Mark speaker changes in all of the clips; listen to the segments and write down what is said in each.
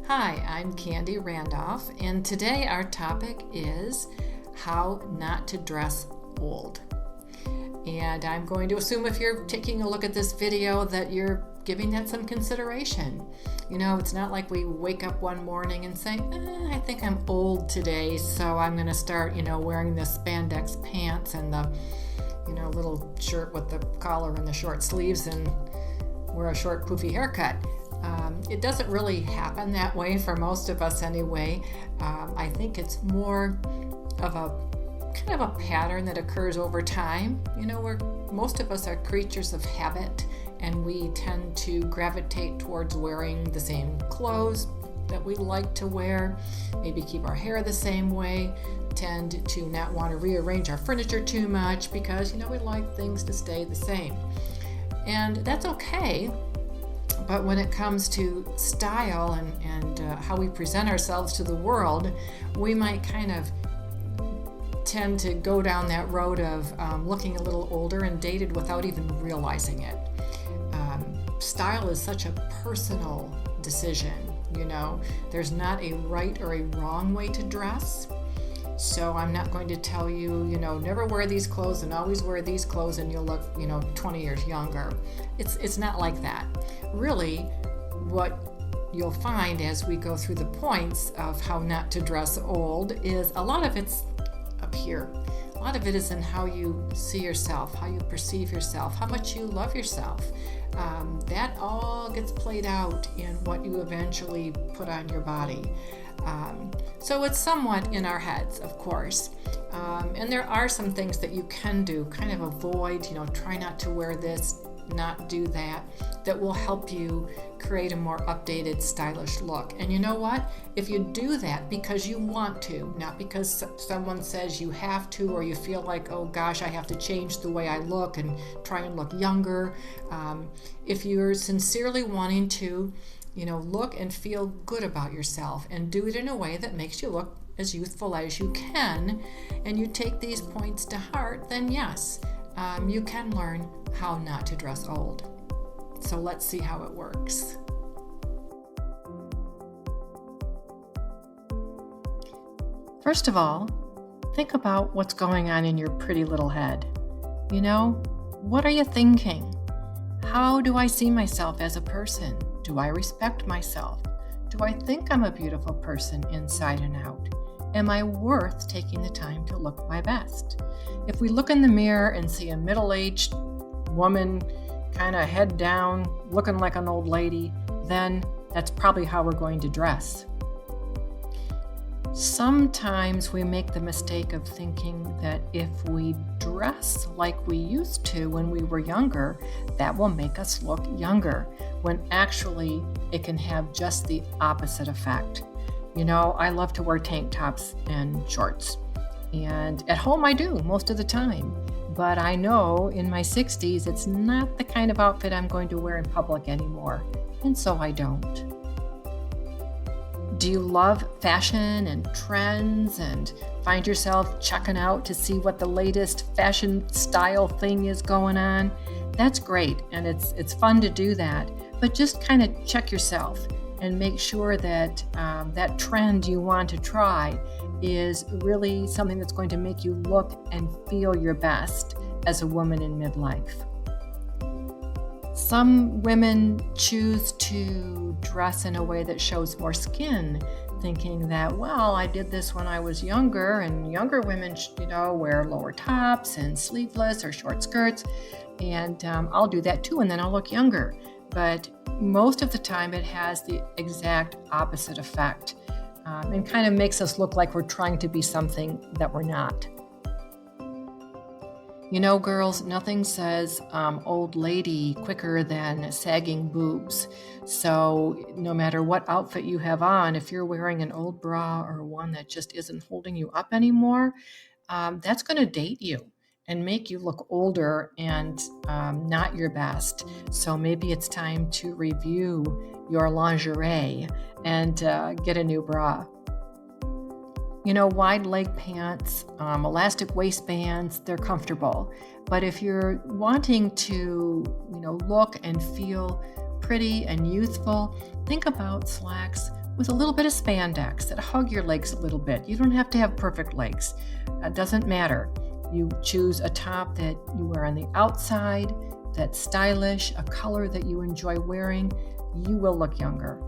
Speaker 1: Hi, I'm Candy Randolph, and today our topic is how not to dress old. And I'm going to assume if you're taking a look at this video that you're giving that some consideration. You know, it's not like we wake up one morning and say, I think I'm old today, so I'm going to start, wearing the spandex pants and the, little shirt with the collar and the short sleeves and wear a short poofy haircut. It doesn't really happen that way for most of us anyway. I think it's more of a kind of a pattern that occurs over time. Where most of us are creatures of habit, and we tend to gravitate towards wearing the same clothes that we like to wear, maybe keep our hair the same way, tend to not want to rearrange our furniture too much because, we like things to stay the same. And that's okay. But when it comes to style and how we present ourselves to the world, we might kind of tend to go down that road of looking a little older and dated without even realizing it. Style is such a personal decision, There's not a right or a wrong way to dress. So I'm not going to tell you, never wear these clothes and always wear these clothes and you'll look, 20 years younger. It's not like that. Really, what you'll find as we go through the points of how not to dress old is a lot of it's up here. A lot of it is in how you see yourself, how you perceive yourself, how much you love yourself. That all gets played out in what you eventually put on your body. So it's somewhat in our heads, of course. And there are some things that you can do, kind of avoid, try not to wear this, not do that will help you create a more updated, stylish look. And you know what? If you do that because you want to, not because someone says you have to, or you feel like, oh gosh, I have to change the way I look and try and look younger. If you're sincerely wanting to, look and feel good about yourself and do it in a way that makes you look as youthful as you can, and you take these points to heart, then yes, you can learn how not to dress old. So let's see how it works. First of all, think about what's going on in your pretty little head. What are you thinking? How do I see myself as a person? Do I respect myself? Do I think I'm a beautiful person inside and out? Am I worth taking the time to look my best? If we look in the mirror and see a middle-aged woman, kind of head down, looking like an old lady, then that's probably how we're going to dress. Sometimes we make the mistake of thinking that if we dress like we used to when we were younger, that will make us look younger, when actually it can have just the opposite effect. I love to wear tank tops and shorts, and at home I do most of the time. But I know in my 60s, it's not the kind of outfit I'm going to wear in public anymore, and so I don't. Do you love fashion and trends and find yourself checking out to see what the latest fashion style thing is going on? That's great, and it's fun to do that, but just kind of check yourself and make sure that that trend you want to try is really something that's going to make you look and feel your best as a woman in midlife. Some women choose to dress in a way that shows more skin, thinking that, well, I did this when I was younger, and younger women, wear lower tops and sleeveless or short skirts, and I'll do that too, and then I'll look younger. But most of the time it has the exact opposite effect, and kind of makes us look like we're trying to be something that we're not. Girls, nothing says old lady quicker than sagging boobs. So no matter what outfit you have on, if you're wearing an old bra or one that just isn't holding you up anymore, that's going to date you and make you look older and not your best. So maybe it's time to review your lingerie and get a new bra. Wide leg pants, elastic waistbands, they're comfortable. But if you're wanting to, look and feel pretty and youthful, think about slacks with a little bit of spandex that hug your legs a little bit. You don't have to have perfect legs. It doesn't matter. You choose a top that you wear on the outside, that's stylish, a color that you enjoy wearing. You will look younger.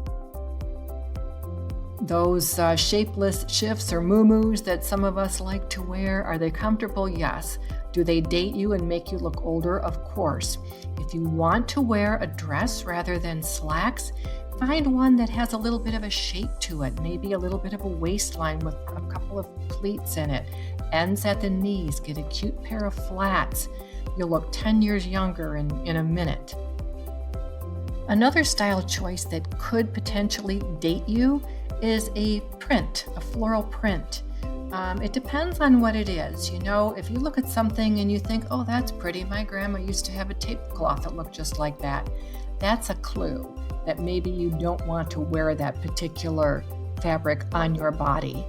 Speaker 1: Those shapeless shifts or muumuus that some of us like to wear, are they comfortable? Yes. Do they date you and make you look older? Of course. If you want to wear a dress rather than slacks, find one that has a little bit of a shape to it, maybe a little bit of a waistline with a couple of pleats in it, ends at the knees. Get a cute pair of flats. You'll look 10 years younger in a minute. Another style choice that could potentially date you is a print, a floral print. It depends on what it is. You know, if you look at something and you think, oh, that's pretty, my grandma used to have a tablecloth that looked just like that, that's a clue that maybe you don't want to wear that particular fabric on your body.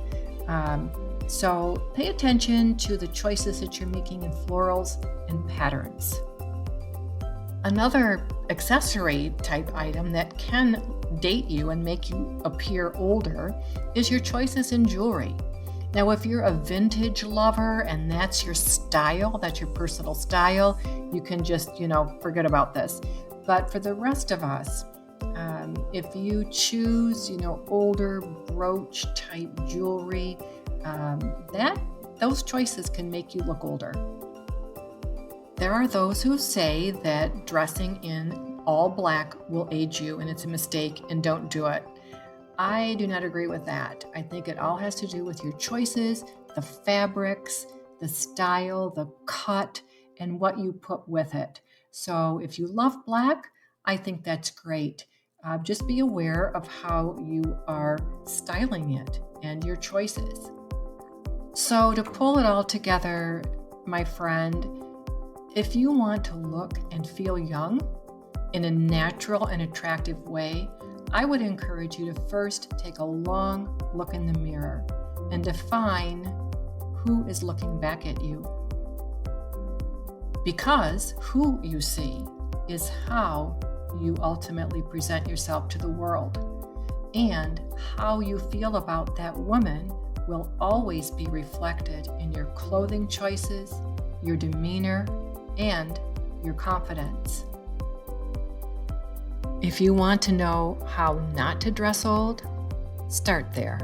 Speaker 1: So pay attention to the choices that you're making in florals and patterns. Another accessory type item that can date you and make you appear older is your choices in jewelry. Now, if you're a vintage lover and that's your style, that's your personal style, you can just, forget about this. But for the rest of us, if you choose, older brooch type jewelry, those choices can make you look older. There are those who say that dressing in all black will age you and it's a mistake and don't do it. I do not agree with that. I think it all has to do with your choices, the fabrics, the style, the cut, and what you put with it. So if you love black, I think that's great. Just be aware of how you are styling it and your choices. So to pull it all together, my friend, if you want to look and feel young in a natural and attractive way, I would encourage you to first take a long look in the mirror and define who is looking back at you. Because who you see is how you ultimately present yourself to the world. And how you feel about that woman will always be reflected in your clothing choices, your demeanor, and your confidence. If you want to know how not to dress old, start there.